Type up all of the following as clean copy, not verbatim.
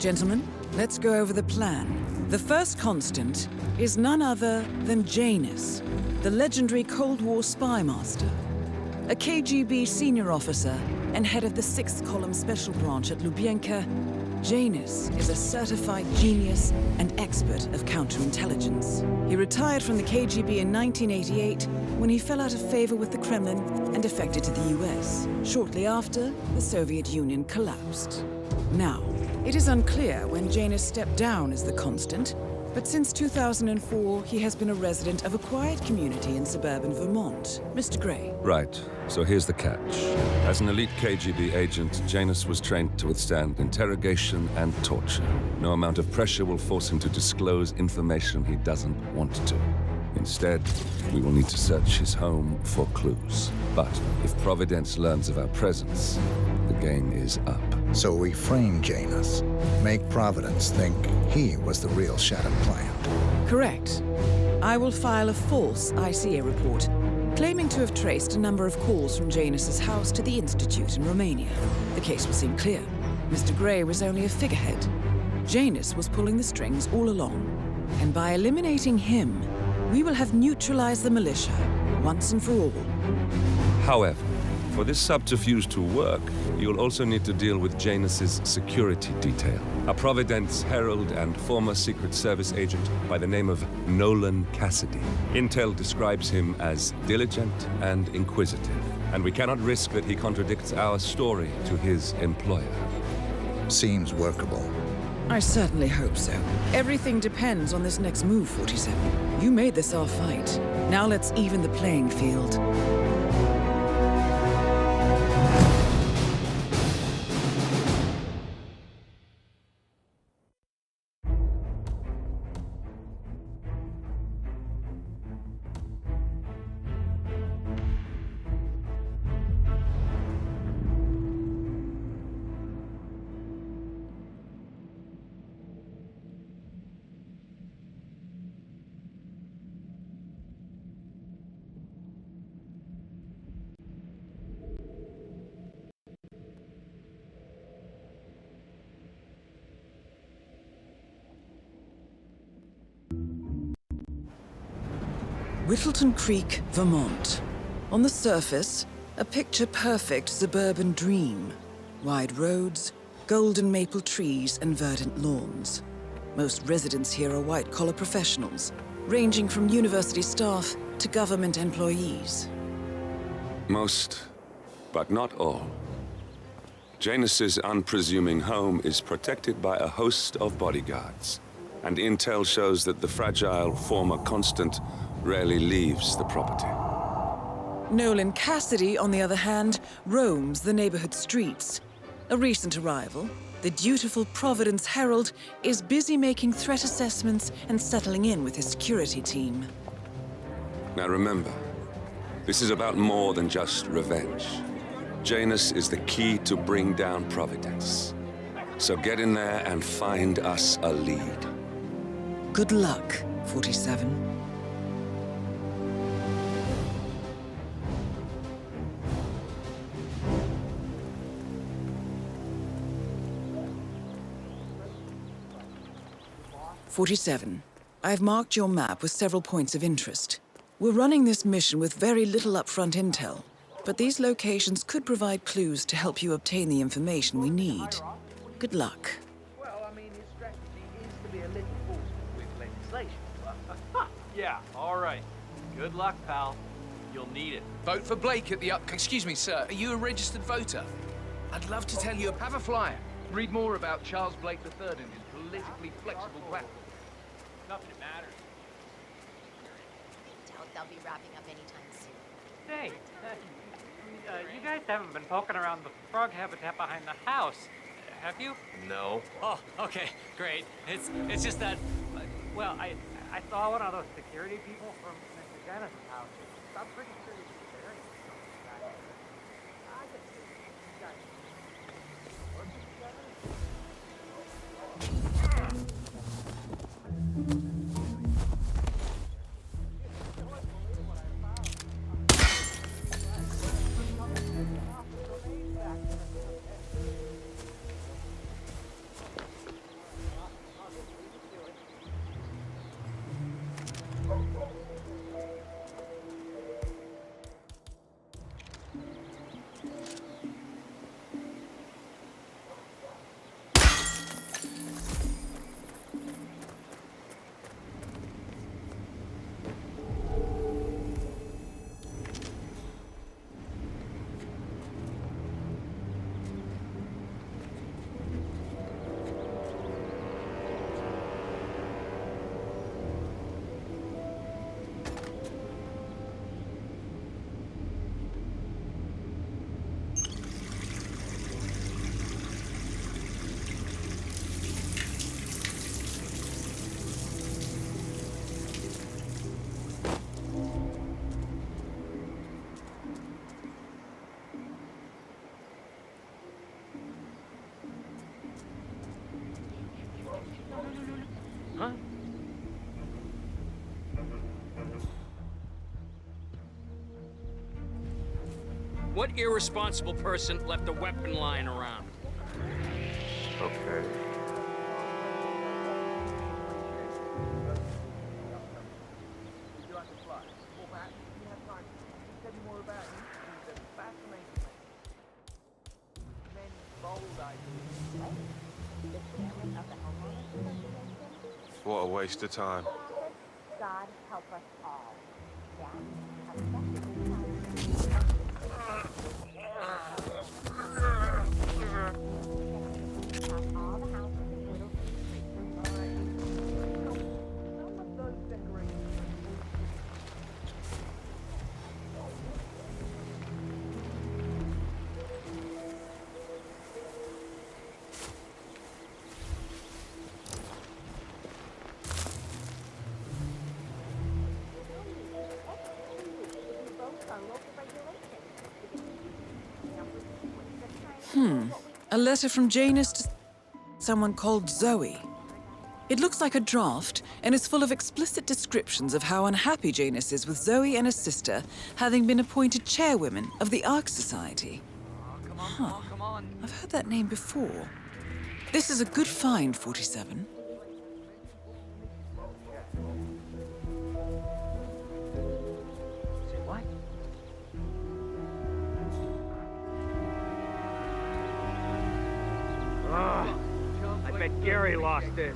Gentlemen, let's go over the plan. The first constant is none other than Janus, the legendary Cold War spy master. A KGB senior officer and head of the 6th Column Special Branch at Lubyanka, Janus is a certified genius and expert of counterintelligence. He retired from the KGB in 1988 when he fell out of favor with the Kremlin and defected to the US. Shortly after, the Soviet Union collapsed. Now, it is unclear when Janus stepped down as the constant, but since 2004, he has been a resident of a quiet community in suburban Vermont. Mr. Gray. Right. So here's the catch. As an elite KGB agent, Janus was trained to withstand interrogation and torture. No amount of pressure will force him to disclose information he doesn't want to. Instead, we will need to search his home for clues. But if Providence learns of our presence, the game is up. So we frame Janus, make Providence think he was the real shattered plant. Correct. I will file a false ICA report, claiming to have traced a number of calls from Janus's house to the Institute in Romania. The case will seem clear. Mr. Gray was only a figurehead. Janus was pulling the strings all along. And by eliminating him, we will have neutralized the militia, once and for all. However, for this subterfuge to work, you'll also need to deal with Janus's security detail. A Providence herald and former Secret Service agent by the name of Nolan Cassidy. Intel describes him as diligent and inquisitive, and we cannot risk that he contradicts our story to his employer. Seems workable. I certainly hope so. Everything depends on this next move, 47. You made this our fight. Now let's even the playing field. Whittleton Creek, Vermont. On the surface, a picture-perfect suburban dream. Wide roads, golden maple trees, and verdant lawns. Most residents here are white-collar professionals, ranging from university staff to government employees. Most, but not all. Janus's unpresuming home is protected by a host of bodyguards, and intel shows that the fragile former constant rarely leaves the property. Nolan Cassidy, on the other hand, roams the neighborhood streets. A recent arrival, the dutiful Providence Herald is busy making threat assessments and settling in with his security team. Now remember, this is about more than just revenge. Janus is the key to bring down Providence. So get in there and find us a lead. Good luck, 47. I've marked your map with several points of interest. We're running this mission with very little upfront intel, but these locations could provide clues to help you obtain the information we need. Good luck. Well, I mean, his strategy is to be a little forceful with legislation. Yeah, all right. Good luck, pal. You'll need it. Vote for Blake at the Excuse me, sir. Are you a registered voter? I'd love to tell you. Have a flyer. Read more about Charles Blake III and his politically flexible platform. Nothing matters. Doubt they'll be wrapping up anytime soon. Hey, you guys haven't been poking around the frog habitat behind the house, have you? No. Oh, okay, great. It's just that, well, I saw one of those security people from Mr. Janus' house. I'm pretty sure he's there. I just think you guys working together. What irresponsible person left a weapon lying around? Okay. Would you like to fly? Or perhaps you have time to tell me more about him? He's a fascinating man. Many bold ideas. What a waste of time. God help us all. All the houses in Whittleton Creek. Some of those decorations. A letter from Janus to someone called Zoe. It looks like a draft and is full of explicit descriptions of how unhappy Janus is with Zoe and her sister having been appointed chairwomen of the Ark Society. Come on. I've heard that name before. This is a good find, 47. Say what? I bet Gary lost this.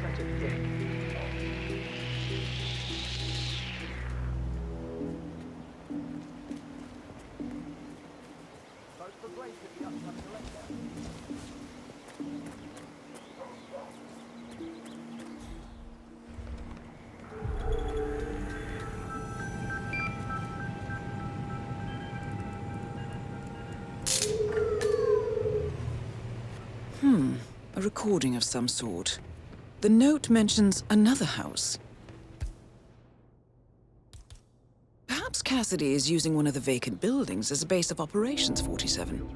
Such a dick. Vote for Grace at the upcoming election. A recording of some sort. The note mentions another house. Perhaps Cassidy is using one of the vacant buildings as a base of operations, 47. There's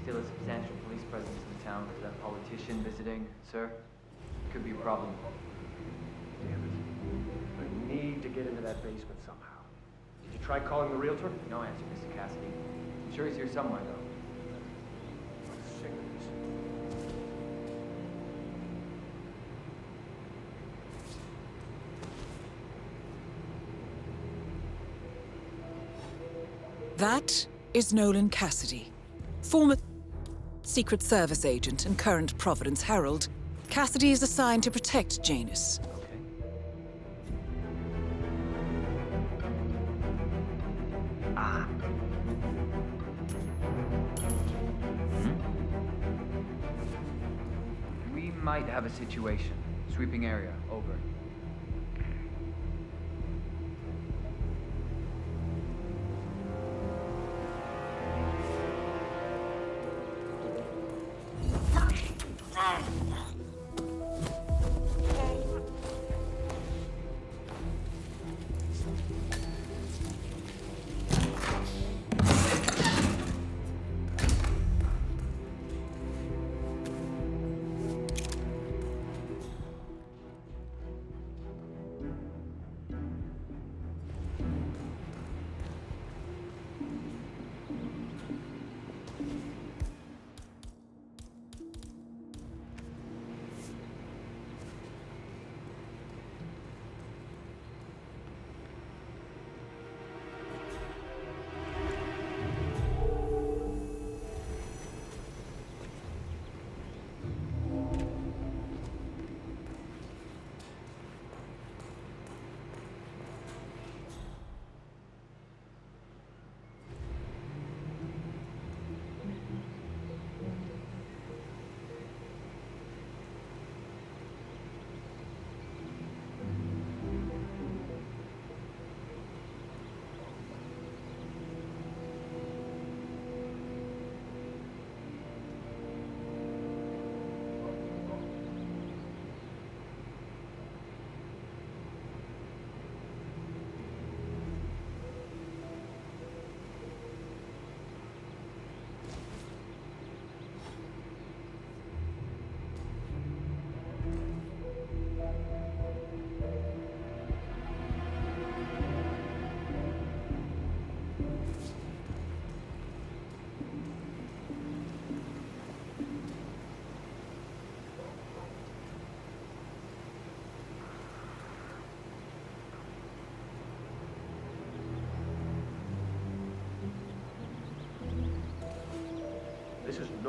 still a substantial police presence in the town. Is that politician visiting, sir? Could be a problem. Damn it. I need to get into that basement somehow. Did you try calling the realtor? No answer, Mr. Cassidy. I'm sure he's here somewhere, though. I'm sick of this. That is Nolan Cassidy, former Secret Service agent and current Providence Herald. Cassidy is assigned to protect Janus. Okay. We might have a situation. Sweeping area, over.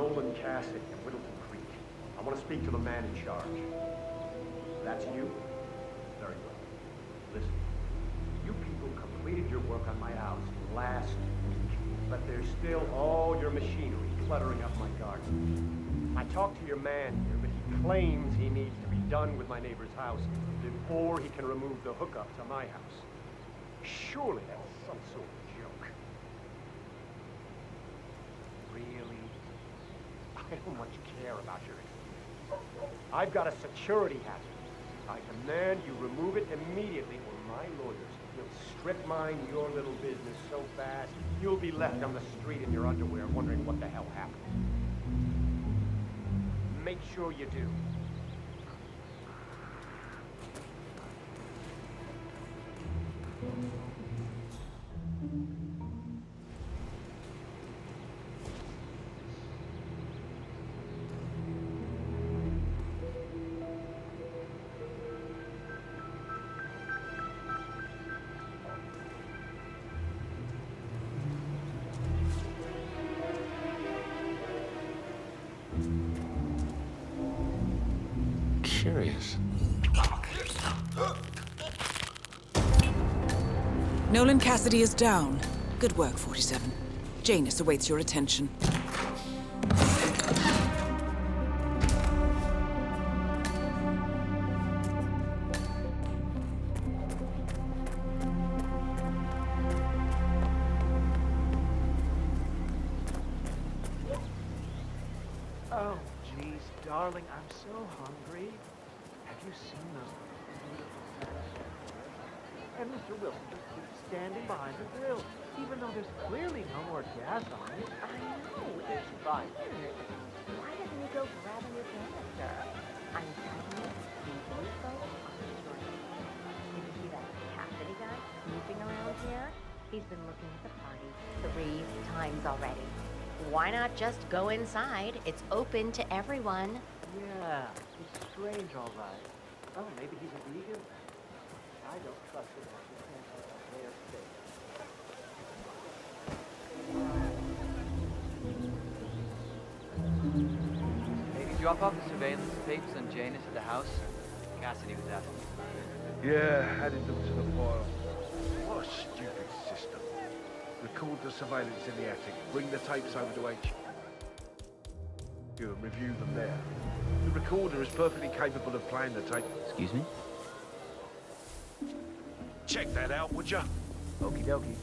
Nolan Cassidy of Whittleton Creek. I want to speak to the man in charge. That's you? Very well. Listen, you people completed your work on my house last week, but there's still all your machinery cluttering up my garden. I talked to your man here, but he claims he needs to be done with my neighbor's house before he can remove the hookup to my house. Surely that's some sort of joke. Really? I don't much care about your excuse. I've got a security hazard. I demand you remove it immediately, or my lawyers will strip mine your little business so fast, you'll be left on the street in your underwear wondering what the hell happened. Make sure you do. Curious. Nolan Cassidy is down. Good work, 47. Janus awaits your attention. Oh, geez, darling, I'm so hungry. Have you seen those beautiful fish? And Mr. Wilson just keeps standing behind the grill, even though there's clearly no more gas on it. I know, it's Fine. weird. Why doesn't he go grab a new canister? I'm telling you, these folks are strange. Did you see that Cassidy guy snooping around here? He's been looking at the party 3 times already. Why not just go inside? It's open to everyone. Yeah, it's strange, all right. Oh, maybe he's a vegan? I don't trust him. He can't have a rare steak. Hey, did you drop off the surveillance tapes on Janus at the house? Cassidy was asking. Yeah, added them to the file. What a stupid system. Record the surveillance in the attic, bring the tapes over to HQ and review them there. The recorder is perfectly capable of playing the tape. Excuse me? Check that out, would ya? Okie dokie.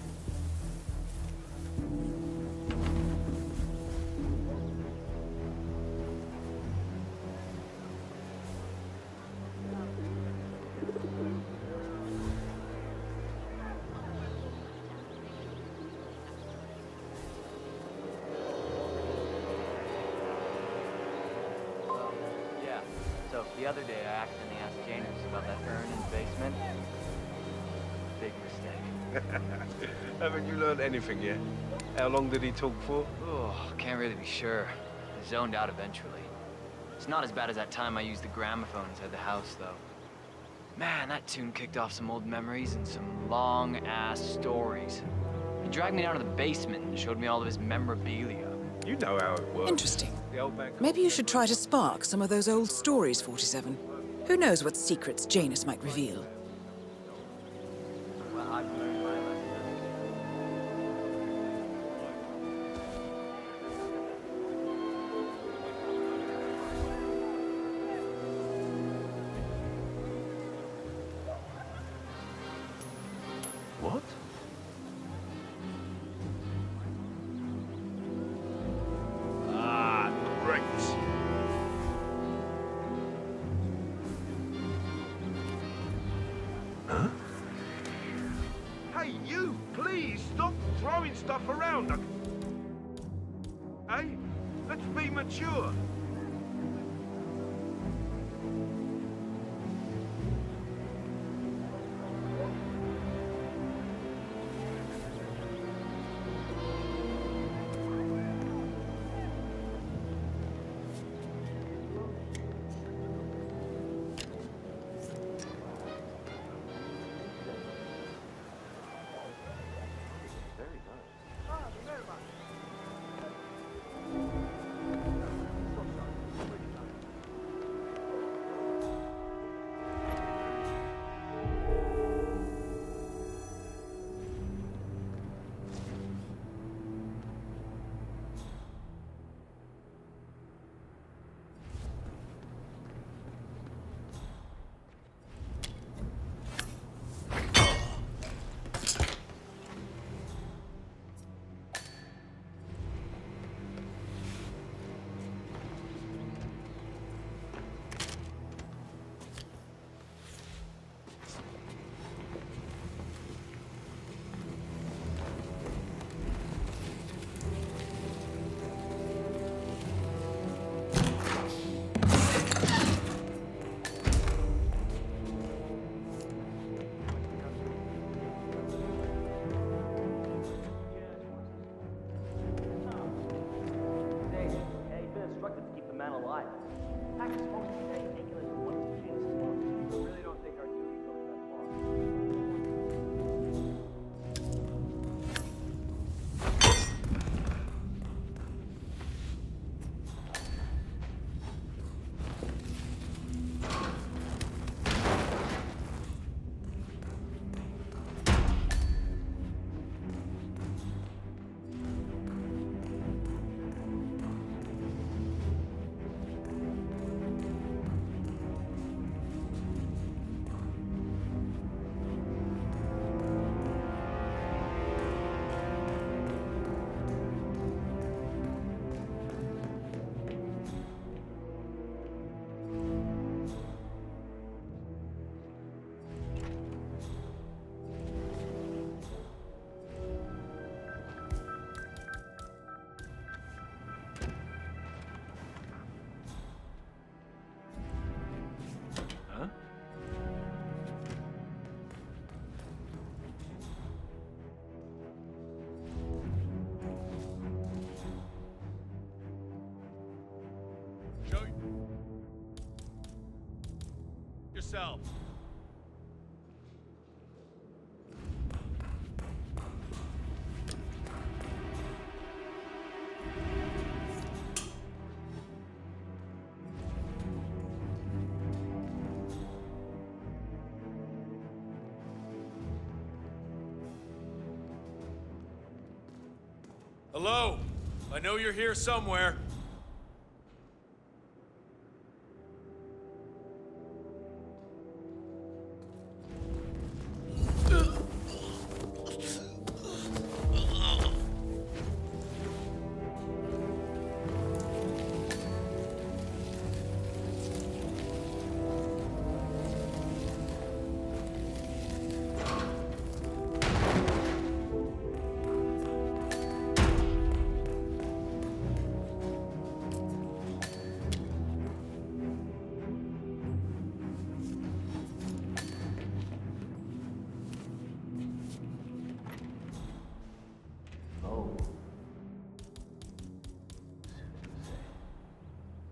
So, the other day I accidentally asked Janus about that urn in the basement. Big mistake. Haven't you learned anything yet? How long did he talk for? Oh, can't really be sure. I zoned out eventually. It's not as bad as that time I used the gramophone inside the house, though. Man, that tune kicked off some old memories and some long-ass stories. He dragged me down to the basement and showed me all of his memorabilia. You know how it works. Interesting. The old man... Maybe you should try to spark some of those old stories, 47. Who knows what secrets Janus might reveal? Well, I've learned my lesson. What? Ah, great. Huh? Hey, you! Please stop throwing stuff around. Hey, let's be mature. yourself. Hello? I know you're here somewhere.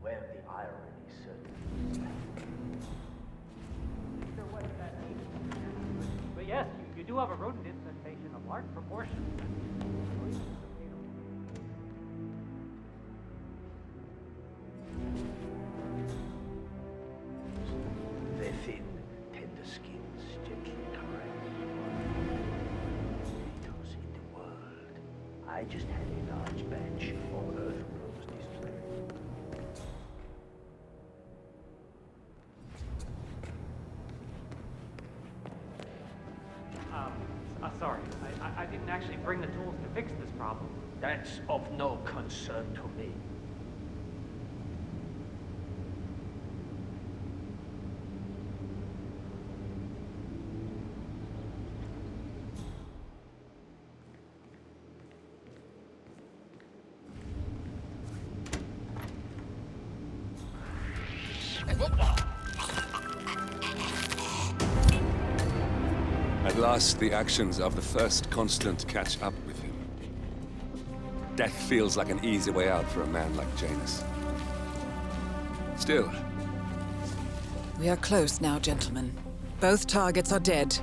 Where the irony, certainly. Sure what that means. But yes, you do have a rodent infestation of large proportions. They're thin, tender skins, gently caressed. Because in the world, I just had a large batch of Earth Rose display. Sorry. I didn't actually bring the tools to fix this problem. That's of no concern to me. At last, the actions of the first constant catch up with him. Death feels like an easy way out for a man like Janus. Still. We are close now, gentlemen. Both targets are dead.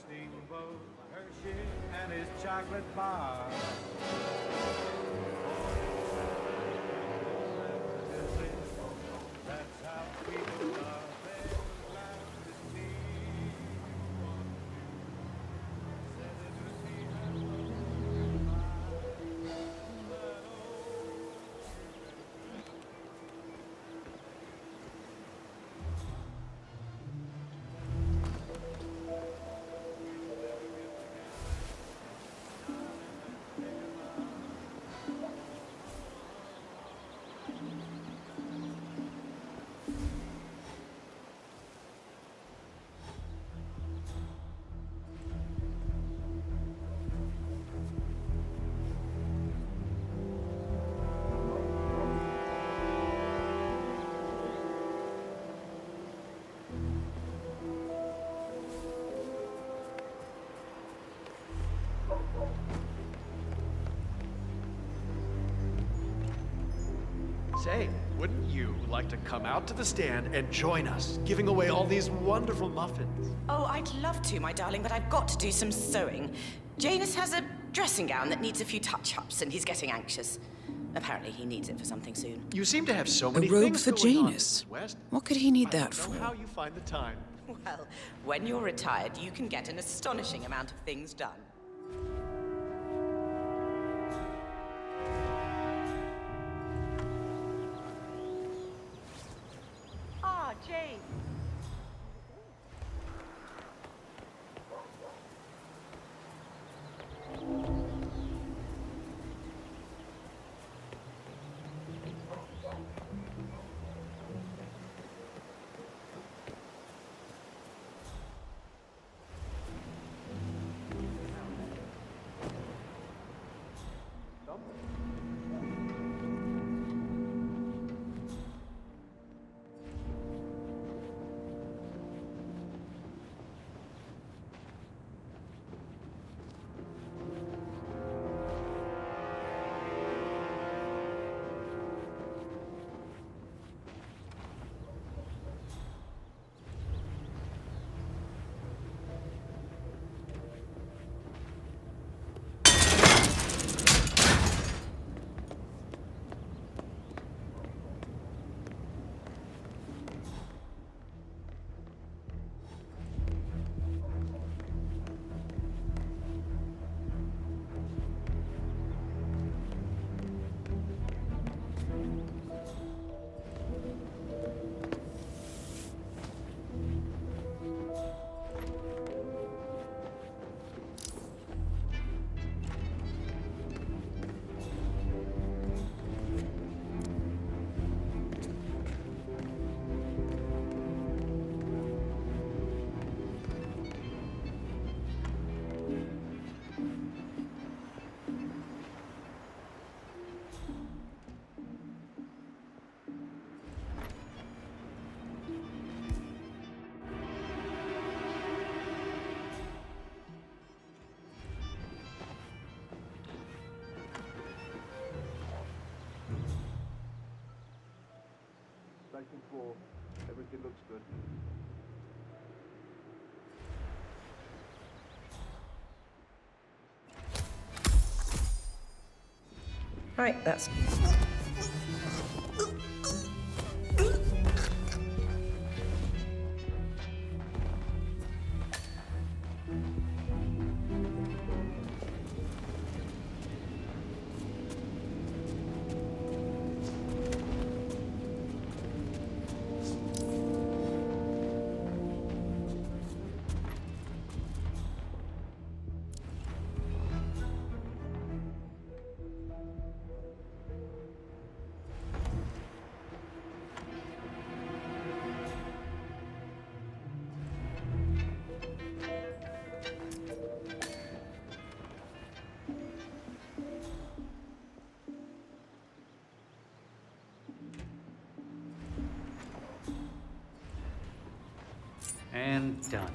Steamboat, Hershey, and his chocolate bar. That's how people are. Say, wouldn't you like to come out to the stand and join us, giving away all these wonderful muffins? Oh, I'd love to, my darling, but I've got to do some sewing. Janus has a dressing gown that needs a few touch-ups, and he's getting anxious. Apparently he needs it for something soon. You seem to have so A many robe things for going on, Janus? Mrs. West. What could he need I that don't know for? how you find the time. Well, when you're retired, you can get an astonishing amount of things done. Ah, Jane. Station 4, everything looks good. Right, that's... And done.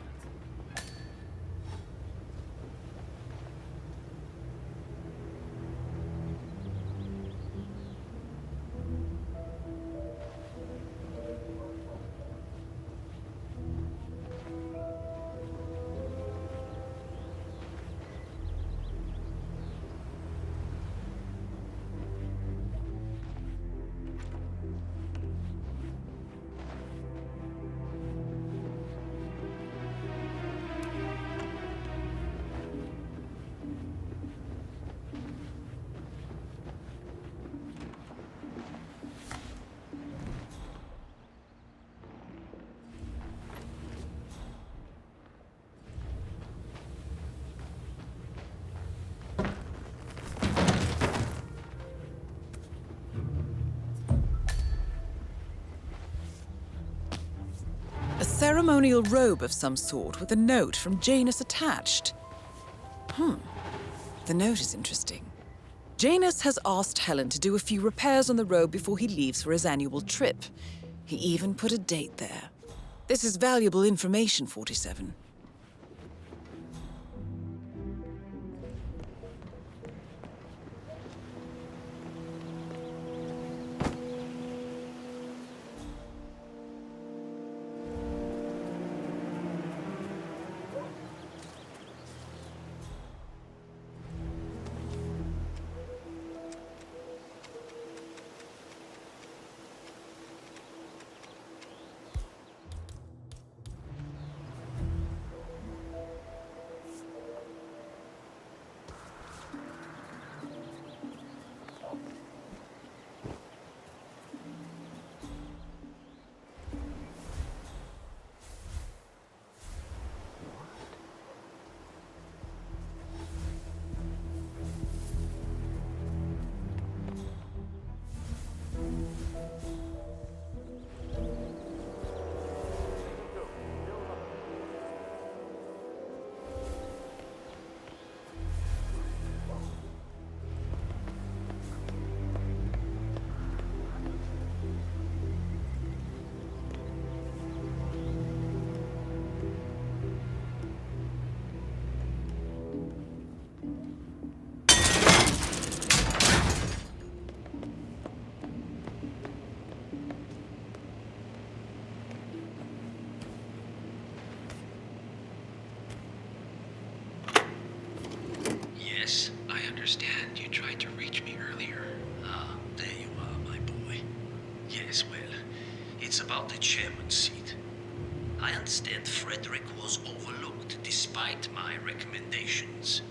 A ceremonial robe of some sort with a note from Janus attached. The note is interesting. Janus has asked Helen to do a few repairs on the robe before he leaves for his annual trip. He even put a date there. This is valuable information, 47. I understand Frederick was overlooked despite my recommendations.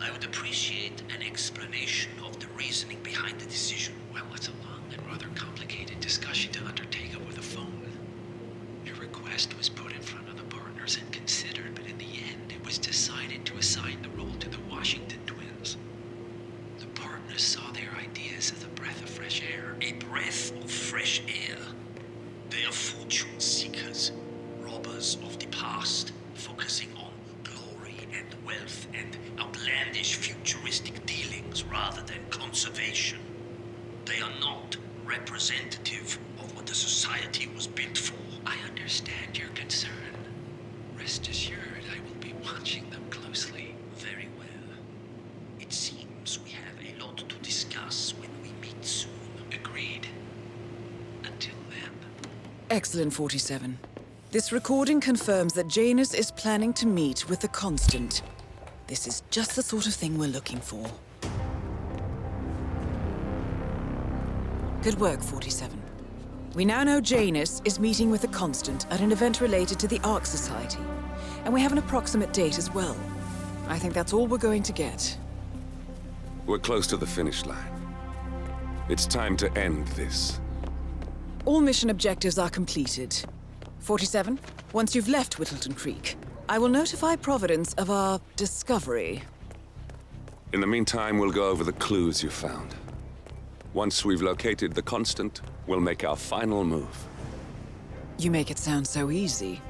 I would appreciate an explanation of the reasoning behind the decision. Well, it's a long and rather complicated discussion to undertake over the phone. Your request was put in front of the partners and considered, but in the end, it was decided to assign the role to the Washington twins. The partners saw their ideas as a breath of fresh air. A breath of fresh air. They are fortune seekers, robbers of the past, focusing on glory and wealth and outlandish futuristic dealings rather than conservation. They are not representative of what the society was built for. I understand your concern. Rest assured, I will be watching them closely. Very well. It seems we have a lot to discuss when we meet soon. Agreed. Until then. Excellent, 47. This recording confirms that Janus is planning to meet with the Constant. This is just the sort of thing we're looking for. Good work, 47. We now know Janus is meeting with the Constant at an event related to the Ark Society. And we have an approximate date as well. I think that's all we're going to get. We're close to the finish line. It's time to end this. All mission objectives are completed. 47, once you've left Whittleton Creek, I will notify Providence of our discovery. In the meantime, we'll go over the clues you found. Once we've located the Constant, we'll make our final move. You make it sound so easy.